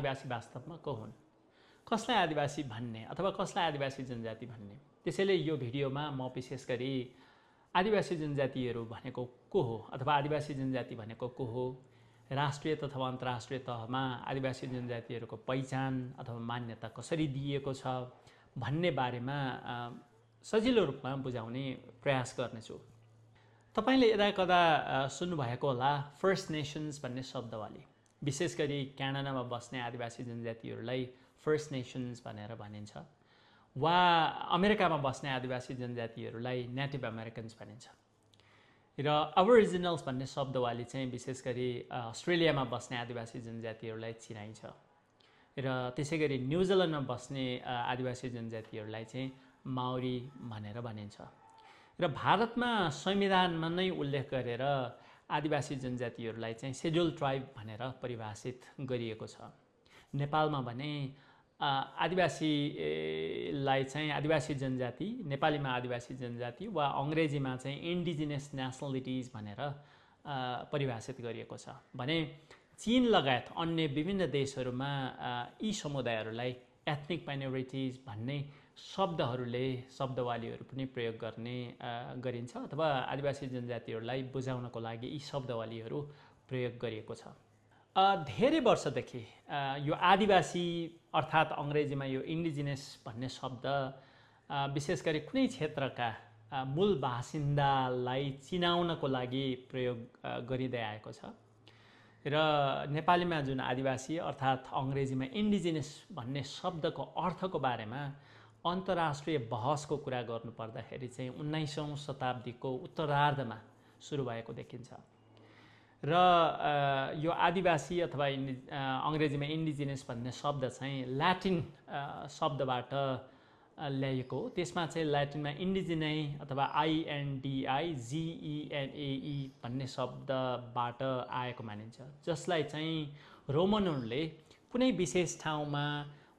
आदिवासी वास्तवमा को हुन्, कसलाई आदिवासी भन्ने अथवा कसलाई आदिवासी जनजाति भन्ने। त्यसैले यो भिडियोमा म विशेष गरी आदिवासी जनजातिहरू भनेको को हो अथवा आदिवासी जनजाति भनेको को हो, राष्ट्रिय तथा अन्तर्राष्ट्रिय तहमा आदिवासी जनजातिहरूको पहिचान अथवा मान्यता कसरी दिइएको छ भन्ने बारेमा सजिलो रूपमा बुझाउने प्रयास गर्नेछु। तपाईले यदाकदा सुन्नुभएको होला फर्स्ट नेसन्स भन्ने शब्दवाली। विशेष गरी क्यानाडामा बस्ने आदिवासी जनजातिहरूलाई फर्स्ट नेसन्स भनेर भनिन्छ, वा अमेरिकामा बस्ने आदिवासी जनजातिहरूलाई नेटिभ अमेरिकन्स भनिन्छ। र अबोरिजिनल्स भन्ने शब्दवाली चाहिँ विशेष गरी अस्ट्रेलियामा बस्ने आदिवासी जनजातिहरूलाई चिनाइन्छ। र त्यसै गरी न्युजिल्यान्डमा बस्ने आदिवासी जनजातिहरूलाई चाहिँ माओरी भनेर भनिन्छ। र भारतमा संविधानमा नै उल्लेख गरेर आदिवासी जनजातिहरूलाई चाहिँ शेड्युल ट्राइब भनेर परिभाषित गरिएको छ। नेपालमा भने आदिवासीलाई चाहिँ आदिवासी जनजाति, नेपालीमा आदिवासी जनजाति वा अङ्ग्रेजीमा चाहिँ इन्डिजिनस नेसनलिटिज भनेर परिभाषित गरिएको छ। भने चीन लगायत अन्य विभिन्न देशहरूमा यी समुदायहरूलाई एथनिक माइनोरिटिज भन्ने शब्दवालीहरू पनि प्रयोग गरिन्छ अथवा आदिवासी जनजातिहरूलाई बुझाउनको लागि यी शब्दवालीहरू प्रयोग गरिएको छ। धेरै वर्षदेखि यो आदिवासी अर्थात् अङ्ग्रेजीमा यो इन्डिजिनस भन्ने शब्द विशेष गरी कुनै क्षेत्रका मूल बासिन्दालाई चिनाउनको लागि प्रयोग गरिँदै आएको छ। र नेपालीमा जुन आदिवासी अर्थात् अङ्ग्रेजीमा इन्डिजिनस भन्ने शब्दको अर्थको बारेमा अन्तर्राष्ट्रिय बहसको कुरा गर्नुपर्दाखेरि चाहिँ 19औं शताब्दीको उत्तरार्धमा सुरु भएको देखिन्छ। र यो आदिवासी अथवा अङ्ग्रेजीमा इन्डिजिनस भन्ने शब्द चाहिँ ल्याटिन शब्दबाट ल्याइएको हो। त्यसमा चाहिँ ल्याटिनमा इन्डिजिनाई अथवा INDIGENAE भन्ने शब्दबाट आएको मानिन्छ, जसलाई चाहिँ रोमनहरूले कुनै विशेष ठाउँमा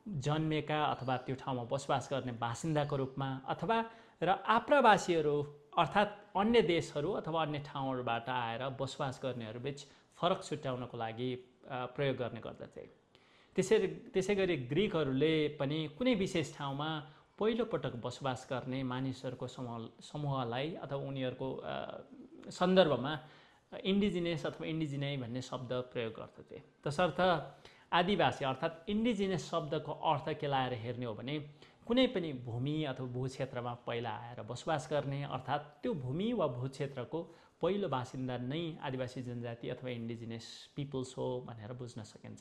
जन्मेका अथवा त्यो ठाउँमा बसोबास गर्ने बासिन्दाको रूपमा अथवा र आप्रवासीहरू अर्थात् अन्य देशहरू अथवा अन्य ठाउँहरूबाट आएर बसोबास गर्नेहरूबीच फरक छुट्याउनको लागि प्रयोग गर्ने गर्दथे। त्यसै गरी ग्रिकहरूले पनि कुनै विशेष ठाउँमा पहिलोपटक बसोबास गर्ने मानिसहरूको समूहलाई अथवा उनीहरूको सन्दर्भमा इन्डिजिनस अथवा इन्डिजिनाई भन्ने शब्द प्रयोग गर्दथे। तसर्थ आदिवासी अर्थात् इन्डिजिनस शब्दको अर्थ के लाएर हेर्ने हो भने कुनै पनि भूमि अथवा भूक्षेत्रमा पहिला आएर बसोबास गर्ने अर्थात् त्यो भूमि वा भूक्षेत्रको पहिलो बासिन्दा नै आदिवासी जनजाति अथवा इन्डिजिनस पिपल्स हो भनेर बुझ्न सकिन्छ।